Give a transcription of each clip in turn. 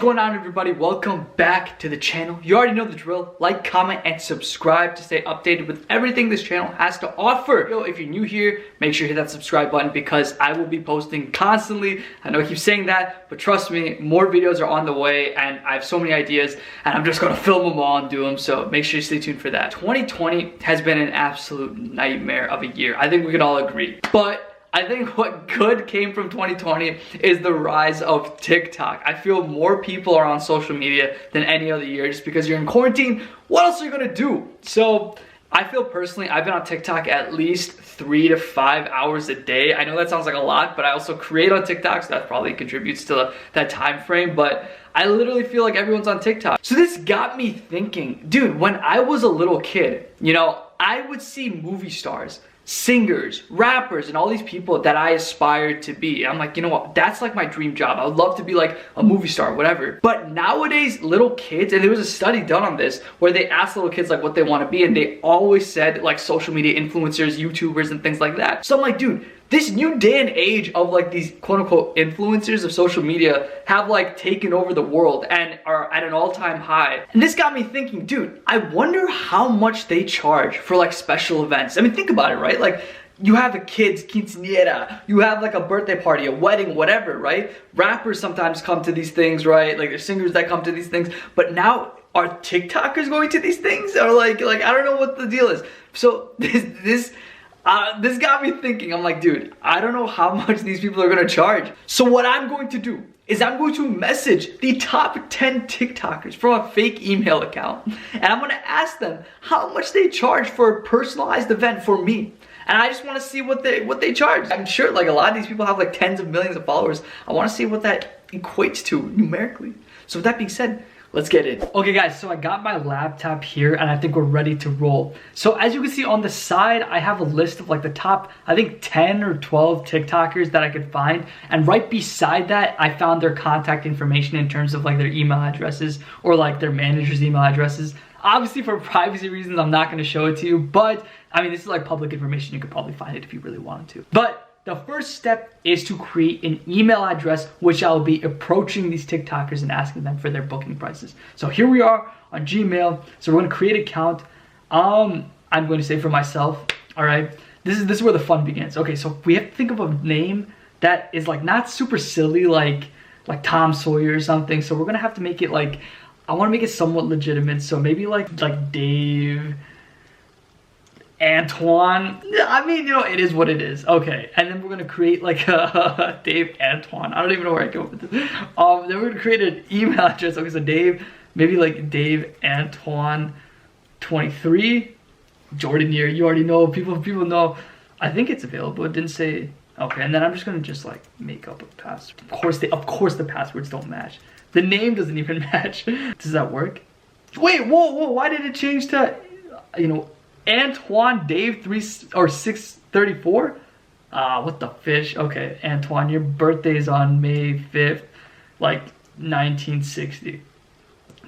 going on, everybody? Welcome back to the channel. You already know the drill. Like, comment, and subscribe to stay updated with everything this channel has to offer. Yo, if you're new here, make sure you hit that subscribe button because I will be posting constantly. I know I keep saying that, but trust me, more videos are on the way and I have so many ideas and I'm just gonna film them all and do them, so make sure you stay tuned for that. 2020 has been an absolute nightmare of a year. I think we can all agree. But I think what good came from 2020 is the rise of TikTok. I feel more people are on social media than any other year just because you're in quarantine. What else are you gonna do? So I feel personally, I've been on TikTok at least 3 to 5 hours a day. I know that sounds like a lot, but I also create on TikTok, so that probably contributes to that time frame. But I literally feel like everyone's on TikTok. So this got me thinking, dude, when I was a little kid, you know, I would see movie stars, singers, rappers, and all these people that I aspired to be. I'm like, you know what, that's like my dream job. I would love to be like a movie star, whatever. But nowadays, little kids, and there was a study done on this where they asked little kids like what they want to be, and they always said like social media influencers, YouTubers, and things like that. So I'm like, dude, this new day and age of like these quote unquote influencers of social media have like taken over the world and are at an all-time high. And this got me thinking, dude, I wonder how much they charge for like special events. I mean, think about it, right? Like, you have a kid's quinceañera, you have like a birthday party, a wedding, whatever, right? Rappers sometimes come to these things, right? Like there's singers that come to these things, but now are TikTokers going to these things? Or like I don't know what the deal is. So this got me thinking. I'm like, dude, I don't know how much these people are gonna charge. So what I'm going to do is I'm going to message the top 10 TikTokers from a fake email account, and I'm gonna ask them how much they charge for a personalized event for me. And I just want to see what they charge. I'm sure like a lot of these people have like tens of millions of followers. I want to see what that equates to numerically. So with that being said, let's get in. Okay guys, so I got my laptop here and I think we're ready to roll. So as you can see on the side, I have a list of like the top, I think 10 or 12 TikTokers that I could find. And right beside that, I found their contact information in terms of like their email addresses or like their manager's email addresses. Obviously for privacy reasons, I'm not gonna show it to you, but I mean, this is like public information. You could probably find it if you really wanted to. But the first step is to create an email address, which I'll be approaching these TikTokers and asking them for their booking prices. So here we are on Gmail. So we're gonna create an account. I'm going to say for myself, all right? This is where the fun begins. Okay, so we have to think of a name that is like not super silly, like Tom Sawyer or something. So we're gonna have to make it like, I wanna make it somewhat legitimate. So maybe like Dave Antoine. I mean, you know, it is what it is. Okay, and then we're gonna create like a Dave Antoine. I don't even know where I go with this. Then we're gonna create an email address. Okay, so Dave, maybe like Dave Antoine 23. Jordan here, you already know. People know. I think it's available. It didn't say. Okay, and then I'm just gonna like make up a password. Of course the passwords don't match. The name doesn't even match. Does that work? Wait, whoa! Why did it change to, you know, Antoine Dave 634? What the fish? Okay, Antoine, your birthday's on May 5th, like 1960.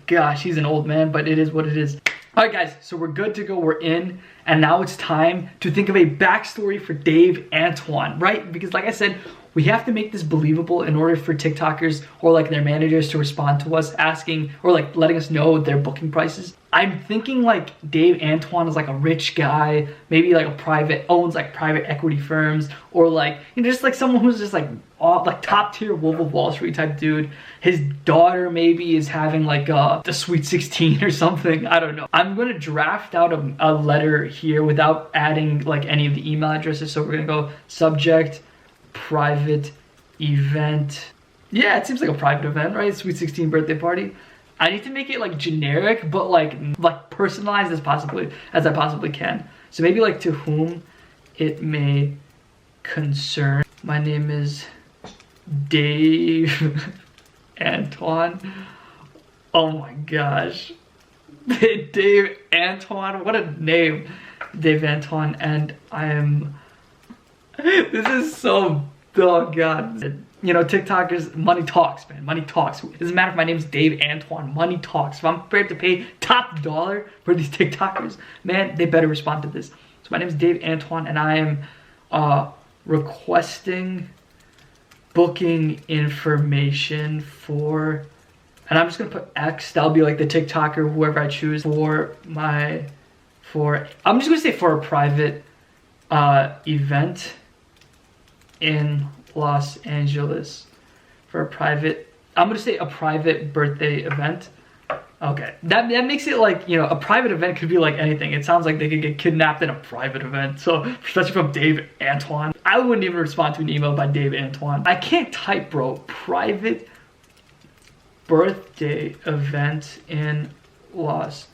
Gosh, he's an old man, but it is what it is. All right, guys, so we're good to go. We're in, and now it's time to think of a backstory for Dave Antoine, right? Because like I said, we have to make this believable in order for TikTokers or like their managers to respond to us asking or like letting us know their booking prices. I'm thinking like Dave Antoine is like a rich guy, maybe like owns like private equity firms, or like, you know, just like someone who's just like top tier Wolf of Wall Street type dude. His daughter maybe is having like the Sweet 16 or something. I don't know. I'm gonna draft out a letter here without adding like any of the email addresses. So we're gonna go subject, private event. Yeah, it seems like a private event, right? Sweet 16 birthday party. I need to make it like generic, but like personalized as I possibly can. So maybe like to whom it may concern. My name is Dave Antoine. Oh my gosh. Dave Antoine, what a name. Dave Antoine, and I am, this is so, oh god. You know, TikTokers, money talks, man. Money talks. It doesn't matter if my name's Dave Antoine. Money talks. If I'm prepared to pay top dollar for these TikTokers, man, they better respond to this. So my name's Dave Antoine, and I am requesting booking information for And I'm just gonna put X. That'll be like the TikToker, whoever I choose I'm just gonna say for a private event in Los Angeles. For a private, I'm gonna say a private birthday event. Okay, that makes it like, you know, a private event could be like anything. It sounds like they could get kidnapped in a private event. So, especially from Dave Antoine. I wouldn't even respond to an email by Dave Antoine. I can't type, bro. Private birthday event in Los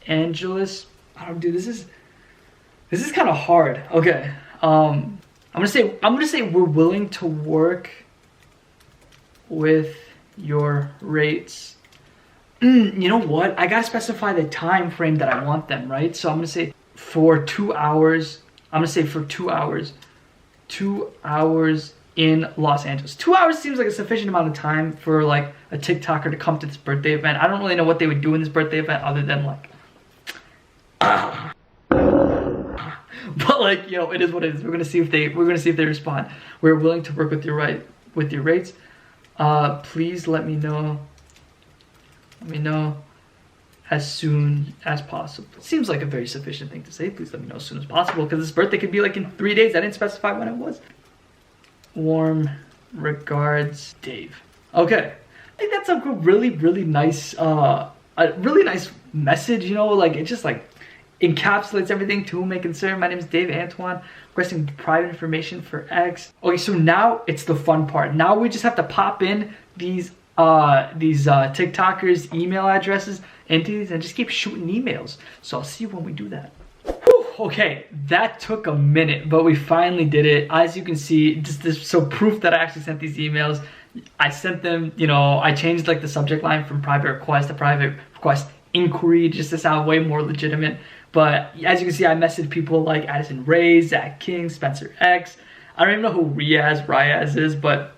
Angeles. I don't do this is kind of hard. Okay. I'm gonna say we're willing to work with your rates. You know what? I gotta specify the time frame that I want them, right? So I'm gonna say for 2 hours. I'm gonna say for 2 hours. 2 hours in Los Angeles. 2 hours seems like a sufficient amount of time for like a TikToker to come to this birthday event. I don't really know what they would do in this birthday event other than like but like, you know, it is what it is. We're gonna see if they respond. We're willing to work with your rates. Please let me know as soon as possible. Seems like a very sufficient thing to say. Please let me know as soon as possible, because this birthday could be like in 3 days. I didn't specify when it was. Warm regards, Dave. Okay, I think that's a really nice message, you know, like it just like encapsulates everything. To whom may concern, my name is Dave Antoine, requesting private information for X. Okay, so now it's the fun part. Now we just have to pop in these TikTokers' email addresses into these and just keep shooting emails. So I'll see you when we do that. Whew, okay, that took a minute, but we finally did it. As you can see, so proof that I actually sent these emails. I sent them, you know, I changed like the subject line from private request to private request inquiry just to sound way more legitimate. But as you can see, I messaged people like Addison Ray, Zach King, Spencer X. I don't even know who Riaz is, but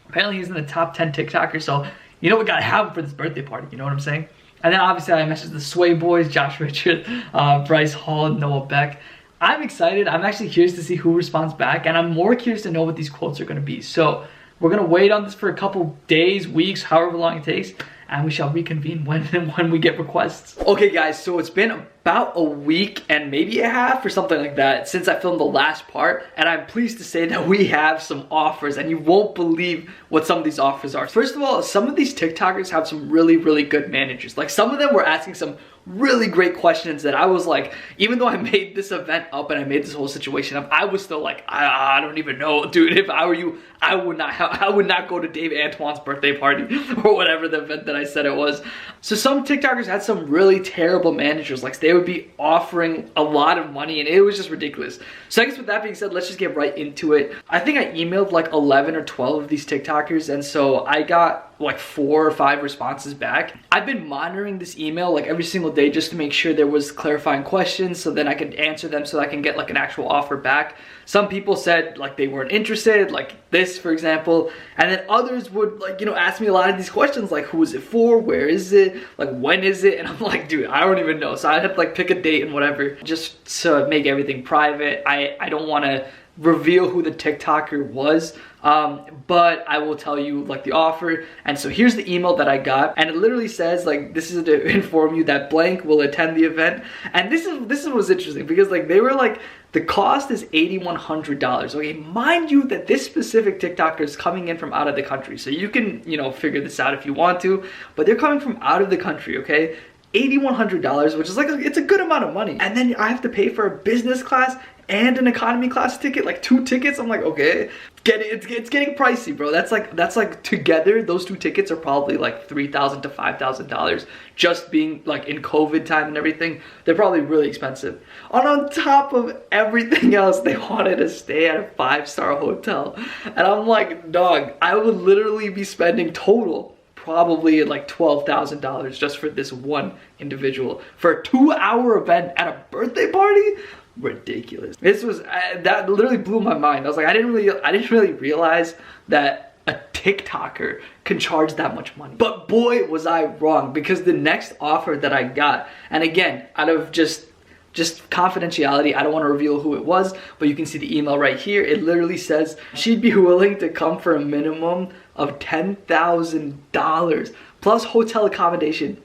apparently he's in the top 10 TikTokers. So you know we gotta have him for this birthday party, you know what I'm saying? And then obviously I messaged the Sway Boys, Josh Richard, Bryce Hall, Noah Beck. I'm excited. I'm actually curious to see who responds back, and I'm more curious to know what these quotes are gonna be. So we're gonna wait on this for a couple days, weeks, however long it takes, and we shall reconvene when we get requests. Okay guys, so it's been about a week and maybe a half or something like that since I filmed the last part, and I'm pleased to say that we have some offers, and you won't believe what some of these offers are. First of all, some of these TikTokers have some really good managers. Like some of them were asking some really great questions that I was like, even though I made this event up and I made this whole situation up, I was still like, I don't even know, dude. If I were you, I would not go to Dave Antoine's birthday party or whatever the event that I said it was. So some TikTokers had some really terrible managers. Like they would be offering a lot of money, and it was just ridiculous. So I guess with that being said, let's just get right into it. I think I emailed like 11 or 12 of these TikTokers, and so I got like 4 or 5 responses back. I've been monitoring this email like every single day just to make sure there was clarifying questions, so then I could answer them so I can get like an actual offer back. Some people said like they weren't interested, like this for example, and then others would like, you know, ask me a lot of these questions like, who is it for, where is it, like when is it, and I'm like, dude, I don't even know. So I had to like pick a date and whatever just to make everything private. I don't want to reveal who the TikToker was, but I will tell you like the offer. And so here's the email that I got, and it literally says like, this is to inform you that blank will attend the event. And this is what's interesting, because like they were like, the cost is $8,100. Okay, mind you that this specific TikToker is coming in from out of the country, so you can, you know, figure this out if you want to, but they're coming from out of the country. Okay, $8,100, which is like, it's a good amount of money. And then I have to pay for a business class and an economy class ticket, like 2 tickets. I'm like, okay, it's getting pricey, bro. That's like together, those 2 tickets are probably like $3,000 to $5,000. Just being like in COVID time and everything, they're probably really expensive. And on top of everything else, they wanted to stay at a 5-star hotel. And I'm like, dog, I would literally be spending total probably like $12,000 just for this one individual for a 2-hour event at a birthday party. Ridiculous. This was that literally blew my mind. I was like, I didn't really realize that a TikToker can charge that much money. But boy, was I wrong, because the next offer that I got, and again, out of just confidentiality, I don't want to reveal who it was, but you can see the email right here. It literally says she'd be willing to come for a minimum of $10,000 plus hotel accommodation.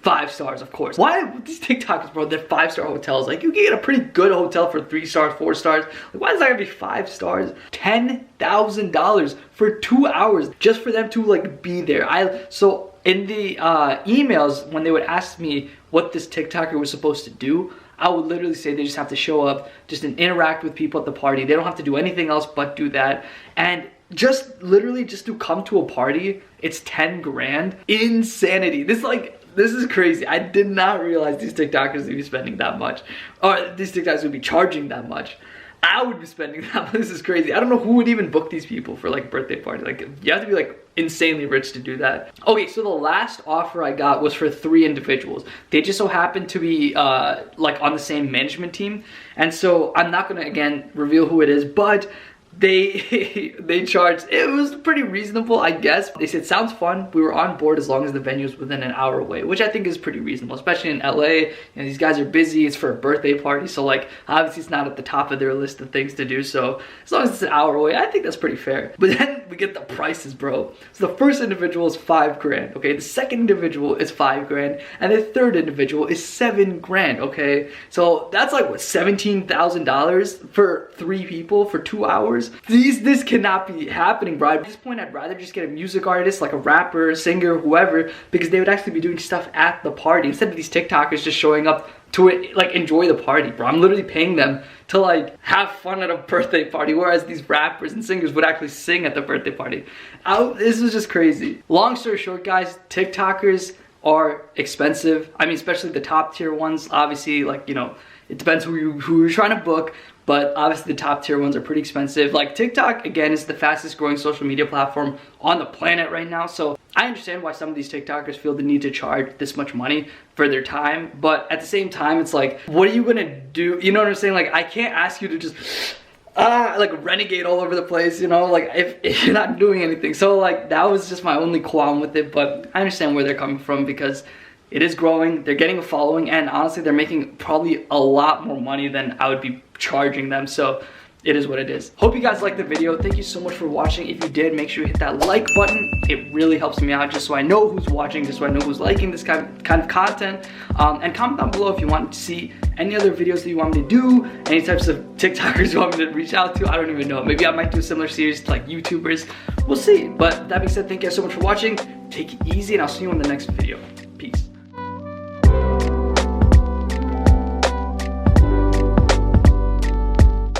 5 stars, of course. Why these TikTokers, bro? They're 5-star hotels. Like, you can get a pretty good hotel for 3 stars, 4 stars. Like, why is that gonna be 5 stars? $10,000 for 2 hours just for them to like be there. So in the emails, when they would ask me what this TikToker was supposed to do, I would literally say they just have to show up, just interact with people at the party. They don't have to do anything else but do that. And just literally just to come to a party, it's 10 grand. Insanity. This is crazy. I did not realize these TikTokers would be spending that much. Or these TikTokers would be charging that much. I would be spending that much. This is crazy. I don't know who would even book these people for like birthday party. Like, you have to be like insanely rich to do that. Okay, so the last offer I got was for 3 individuals. They just so happened to be like on the same management team. And so I'm not gonna, again, reveal who it is, but they charged, it was pretty reasonable, I guess. They said, sounds fun, we were on board as long as the venue is within an hour away, which I think is pretty reasonable, especially in LA. You know, these guys are busy, it's for a birthday party, so like obviously it's not at the top of their list of things to do, so as long as it's an hour away, I think that's pretty fair. But then we get the prices, bro. So the first individual is 5 grand, okay? The second individual is 5 grand, and the third individual is 7 grand, okay? So that's like what, $17,000 for 3 people for 2 hours? This cannot be happening, bro. At this point, I'd rather just get a music artist, like a rapper, singer, whoever, because they would actually be doing stuff at the party instead of these TikTokers just showing up to it, like enjoy the party, bro. I'm literally paying them to like have fun at a birthday party, whereas these rappers and singers would actually sing at the birthday party. This is just crazy. Long story short, guys, TikTokers are expensive. I mean, especially the top tier ones. Obviously, like, you know, it depends who you're trying to book, but obviously the top tier ones are pretty expensive. Like TikTok, again, is the fastest growing social media platform on the planet right now. So I understand why some of these TikTokers feel the need to charge this much money for their time. But at the same time, it's like, what are you gonna do? You know what I'm saying? Like, I can't ask you to just like renegade all over the place, you know, like if you're not doing anything. So like that was just my only qualm with it, but I understand where they're coming from because it is growing, they're getting a following, and honestly they're making probably a lot more money than I would be charging them. So it is what it is. Hope you guys liked the video. Thank you so much for watching. If you did, make sure you hit that like button. It really helps me out just so I know who's watching, just so I know who's liking this kind of content. And comment down below if you want to see any other videos that you want me to do, any types of TikTokers you want me to reach out to. I don't even know. Maybe I might do a similar series to like YouTubers. We'll see. But that being said, thank you guys so much for watching. Take it easy, and I'll see you in the next video. Peace.